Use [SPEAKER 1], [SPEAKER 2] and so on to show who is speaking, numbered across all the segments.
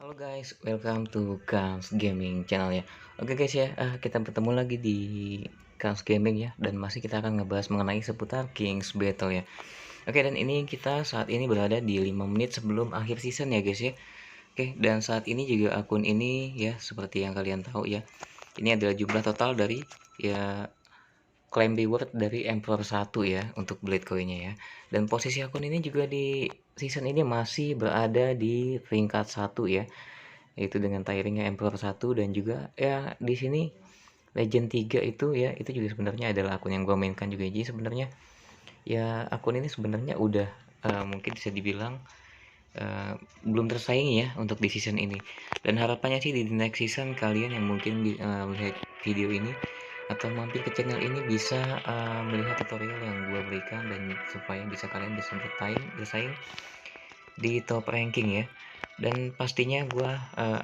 [SPEAKER 1] Halo guys, welcome to Kans Gaming channel ya. Oke guys ya, kita bertemu lagi di Kans Gaming ya, dan masih kita akan ngebahas mengenai seputar Kings Battle ya. Oke, dan ini kita saat ini berada di 5 menit sebelum akhir season ya guys ya. Oke, dan saat ini juga akun ini ya, seperti yang kalian tahu ya, ini adalah jumlah total dari ya claim reward dari Emperor 1 ya untuk Blade Coin-nya ya. Dan posisi akun ini juga di season ini masih berada di peringkat 1 ya, yaitu dengan tiringnya Emperor 1. Dan juga ya di sini Legend 3 itu ya, itu juga sebenarnya adalah akun yang gue mainkan juga. Jadi sebenarnya ya akun ini sebenarnya udah mungkin bisa dibilang belum tersaingi ya untuk di season ini. Dan harapannya sih di next season kalian yang mungkin melihat video ini atau mampir ke channel ini bisa melihat tutorial yang gue berikan, dan supaya bisa kalian bisa bersaing di top ranking ya. Dan pastinya gue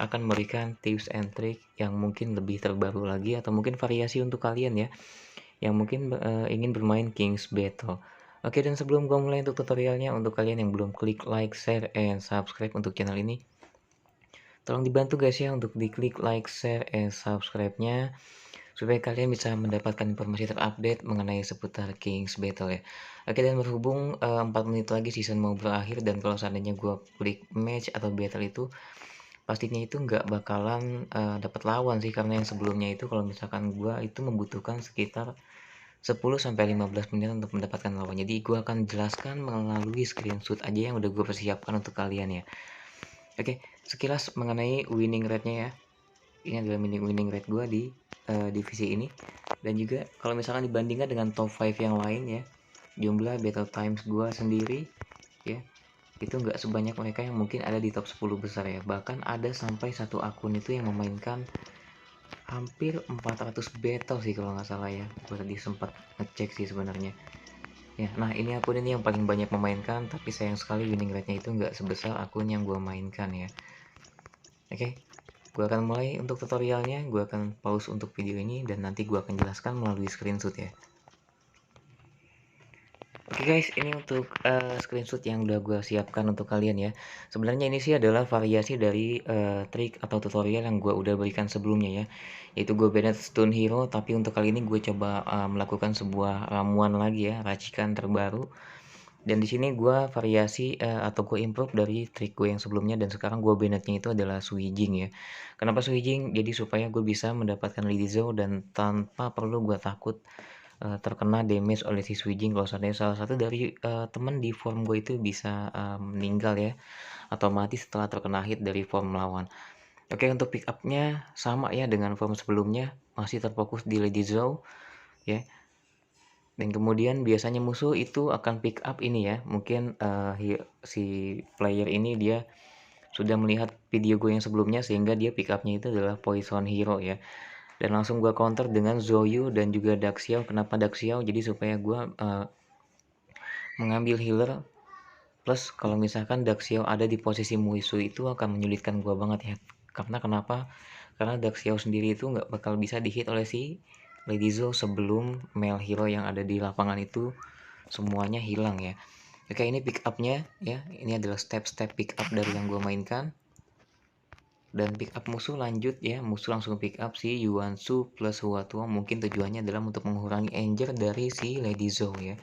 [SPEAKER 1] akan memberikan tips and trick yang mungkin lebih terbaru lagi, atau mungkin variasi untuk kalian ya yang mungkin ingin bermain Kings Battle. Oke, dan sebelum gue mulai untuk tutorialnya, untuk kalian yang belum klik like, share, and subscribe untuk channel ini, tolong dibantu guys ya untuk diklik like, share, and subscribe-nya, supaya kalian bisa mendapatkan informasi terupdate mengenai seputar Kings Battle ya. Oke, dan berhubung 4 menit lagi season mau berakhir, dan kalau seandainya gue klik match atau battle itu, pastinya itu nggak bakalan dapat lawan sih, karena yang sebelumnya itu kalau misalkan gue itu membutuhkan sekitar 10-15 menit untuk mendapatkan lawan. Jadi gue akan jelaskan melalui screenshot aja yang udah gue persiapkan untuk kalian ya. Oke, sekilas mengenai winning rate-nya ya. Ini adalah winning rate gue di divisi ini. Dan juga kalau misalkan dibandingkan dengan top 5 yang lain ya, jumlah battle times gue sendiri ya, itu nggak sebanyak mereka yang mungkin ada di top 10 besar ya. Bahkan ada sampai satu akun itu yang memainkan hampir 400 battle sih kalau nggak salah ya. Gue tadi sempat ngecek sih sebenarnya ya. Nah, ini akun ini yang paling banyak memainkan, tapi sayang sekali winning rate-nya itu nggak sebesar akun yang gue mainkan ya. Oke, gue akan mulai untuk tutorialnya. Gue akan pause untuk video ini, dan nanti gue akan jelaskan melalui screenshot ya. Oke guys, ini untuk screenshot yang udah gue siapkan untuk kalian ya. Sebenarnya ini sih adalah variasi dari trik atau tutorial yang gue udah berikan sebelumnya ya, yaitu gue banned stun hero. Tapi untuk kali ini gue coba melakukan sebuah ramuan lagi ya, racikan terbaru. Dan di sini gue variasi atau gue improve dari trik gue yang sebelumnya, dan sekarang gue bannednya itu adalah Suijing ya. Kenapa Suijing? Jadi supaya gue bisa mendapatkan Lidizo dan tanpa perlu gue takut terkena damage oleh si Suijing kalau seandainya salah satu dari temen di form gue itu bisa meninggal ya, atau mati setelah terkena hit dari form lawan. Oke, untuk pick up-nya sama ya dengan form sebelumnya, masih terfokus di Lady Zhou ya. Dan kemudian biasanya musuh itu akan pick up ini ya, mungkin si player ini dia sudah melihat video gue yang sebelumnya, sehingga dia pick up-nya itu adalah Poison Hero ya. Dan langsung gue counter dengan Zoyu dan juga Daxiao. Kenapa Daxiao? Jadi supaya gue mengambil healer, plus kalau misalkan Daxiao ada di posisi musuh itu akan menyulitkan gue banget ya. Karena kenapa? Karena Daxiao sendiri itu nggak bakal bisa dihit oleh si Lady Zhou sebelum male hero yang ada di lapangan itu semuanya hilang ya. Oke, ini pick up-nya ya. Ini adalah step-step pick up dari yang gue mainkan. Dan pick up musuh lanjut ya, musuh langsung pick up si Yuansu plus Huatuo. Mungkin tujuannya adalah untuk mengurangi anger dari si Lady Zhou ya.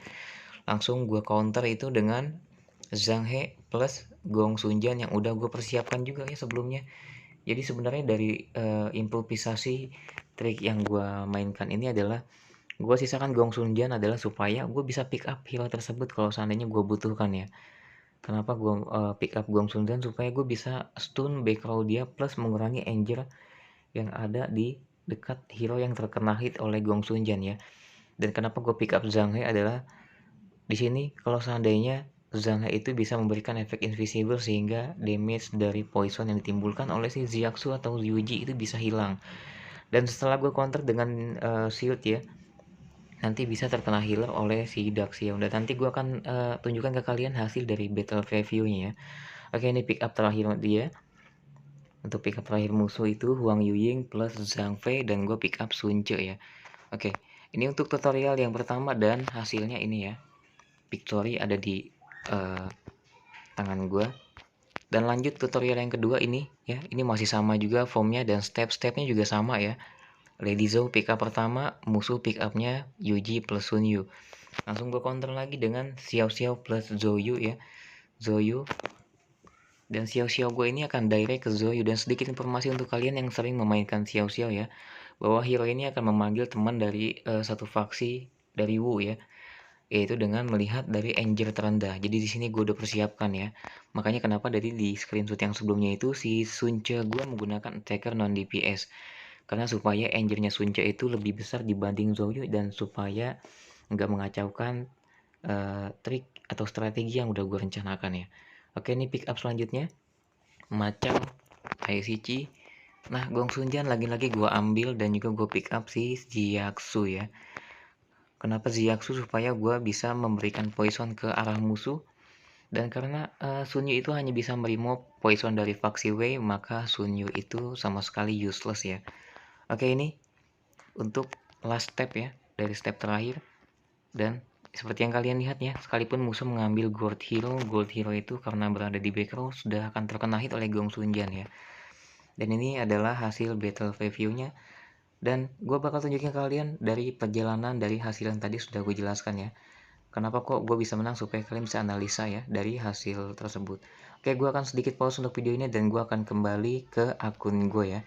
[SPEAKER 1] Langsung gue counter itu dengan Zhang He plus Gong Sunjan yang udah gue persiapkan juga ya sebelumnya. Jadi sebenarnya dari improvisasi trik yang gue mainkan ini adalah gue sisakan Gong Sunjan adalah supaya gue bisa pick up hero tersebut kalau seandainya gue butuhkan ya. Kenapa gue pick up Gong Sunjan? Supaya gue bisa stun back row dia plus mengurangi anger yang ada di dekat hero yang terkena hit oleh Gong Sunjan ya. Dan kenapa gue pick up Zhang He adalah di sini kalau seandainya Zhang He itu bisa memberikan efek invisible, sehingga damage dari poison yang ditimbulkan oleh si Xiaxu atau Yuji itu bisa hilang. Dan setelah gue counter dengan shield ya, nanti bisa terkena healer oleh si Daxiao. Dan nanti gue akan tunjukkan ke kalian hasil dari battle review-nya ya. Oke, ini pick up terakhir dia. Untuk pick up terakhir musuh itu Huang Yuying plus Zhang Fei, dan gue pick up Sun Ce ya. Oke, ini untuk tutorial yang pertama, dan hasilnya ini ya. Victory ada di tangan gue. Dan lanjut tutorial yang kedua ini ya, ini masih sama juga formnya dan step-stepnya juga sama ya. Lady Zhou pick up pertama, musuh pick upnya Yuji plus Sun Yu. Langsung gue counter lagi dengan Xiao Xiao plus Zhou Yu ya. Zhou Yu dan Xiao Xiao gue ini akan direct ke Zhou Yu. Dan sedikit informasi untuk kalian yang sering memainkan Xiao Xiao ya, bahwa hero ini akan memanggil teman dari satu faksi dari Wu ya, yaitu dengan melihat dari Anger terendah. Jadi di sini gue udah persiapkan ya. Makanya kenapa dari di screenshot yang sebelumnya itu si Sunce gue menggunakan attacker non DPS. Karena supaya Angernya Sunce itu lebih besar dibanding Zhou Yu dan supaya nggak mengacaukan trik atau strategi yang udah gue rencanakan ya. Oke, ini pick up selanjutnya Macam Aisichi. Nah, Gong Sunjan lagi-lagi gue ambil dan juga gue pick up si Jiaksu ya. Kenapa Jiaksu? Supaya gue bisa memberikan poison ke arah musuh. Dan karena Sun Yu itu hanya bisa meremove poison dari faksi Wei, maka Sun Yu itu sama sekali useless ya. Oke, ini untuk last step ya, dari step terakhir. Dan seperti yang kalian lihat ya, sekalipun musuh mengambil Gold Hero itu karena berada di back row sudah akan terkena hit oleh Gong Sunjan ya. Dan ini adalah hasil battle reviewnya. Dan gue bakal tunjukin ke kalian dari perjalanan dari hasil yang tadi sudah gue jelaskan ya. Kenapa kok gue bisa menang, supaya kalian bisa analisa ya dari hasil tersebut. Oke, gue akan sedikit pause untuk video ini dan gue akan kembali ke akun gue ya.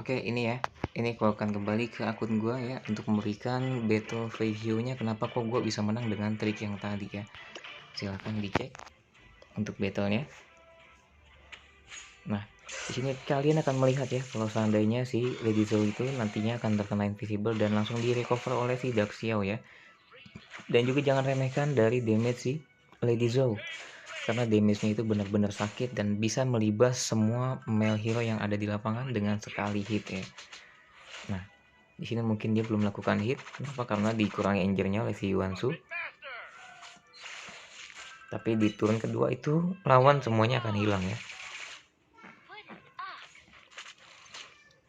[SPEAKER 1] Oke, ini ya. Ini gue akan kembali ke akun gue ya untuk memberikan battle reviewnya kenapa kok gue bisa menang dengan trik yang tadi ya. Silahkan dicek untuk battlenya. Nah, di sini kalian akan melihat ya, kalau seandainya si Lady Zhou itu nantinya akan terkena invisible dan langsung di recover oleh si Dark Xiao ya. Dan juga jangan remehkan dari damage si Lady Zhou, karena damage-nya itu benar-benar sakit dan bisa melibas semua male hero yang ada di lapangan dengan sekali hit ya. Nah, di sini mungkin dia belum melakukan hit, kenapa? Karena dikurangi angernya oleh si Yuansu. Tapi di turun kedua itu lawan semuanya akan hilang ya.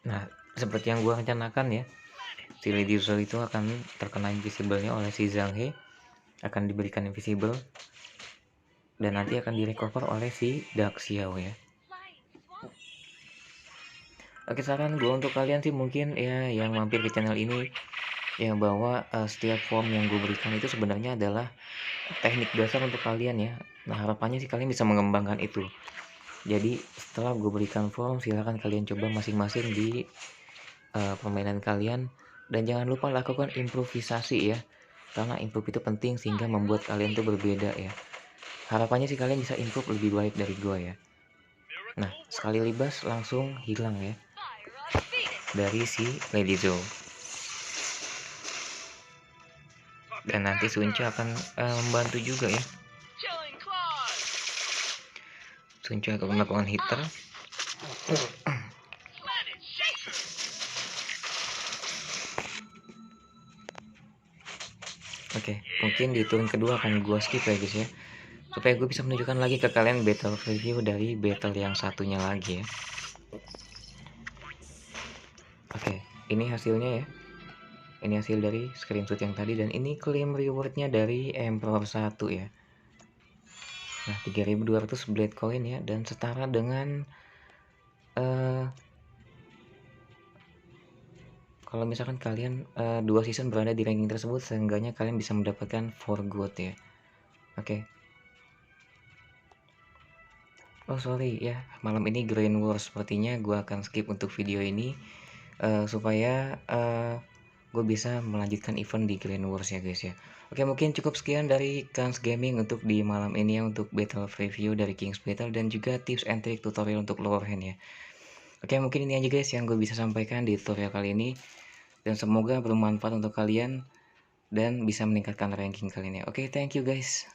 [SPEAKER 1] Nah, seperti yang gua rencanakan ya, si Lady Zhou itu akan terkena invisible-nya oleh si Zhang He, akan diberikan invisible dan nanti akan direcover oleh si Dark Xiao ya. Oke, saran gue untuk kalian sih mungkin ya yang mampir ke channel ini ya, bahwa setiap form yang gue berikan itu sebenarnya adalah teknik dasar untuk kalian ya. Nah, harapannya sih kalian bisa mengembangkan itu. Jadi setelah gue berikan form, silahkan kalian coba masing-masing di permainan kalian, dan jangan lupa lakukan improvisasi ya, karena improve itu penting sehingga membuat kalian tuh berbeda ya. Harapannya sih kalian bisa improve lebih baik dari gue ya. Nah, sekali libas langsung hilang ya dari si Lady Zhou. Dan nanti Sunce akan membantu juga ya. Sunce akan melakukan hitter. Oke, mungkin di turun kedua akan gue skip ya guys ya, supaya gue bisa menunjukkan lagi ke kalian battle review dari battle yang satunya lagi ya. Oke, ini hasilnya ya. Ini hasil dari screenshot yang tadi, dan ini claim rewardnya dari Emperor 1 ya. Nah, 3200 blade coin ya, dan setara dengan kalau misalkan kalian 2 season berada di ranking tersebut, seenggaknya kalian bisa mendapatkan 4 gold ya. Oke. Oh sorry ya, malam ini Grand War, sepertinya gue akan skip untuk video ini supaya gue bisa melanjutkan event di Grand Wars ya guys ya. Oke, mungkin cukup sekian dari Kans Gaming untuk di malam ini ya, untuk battle review dari King's Battle dan juga tips and trick tutorial untuk lower hand ya. Oke, mungkin ini aja guys yang gue bisa sampaikan di tutorial kali ini, dan semoga bermanfaat untuk kalian dan bisa meningkatkan ranking kalian ya. Oke, thank you guys.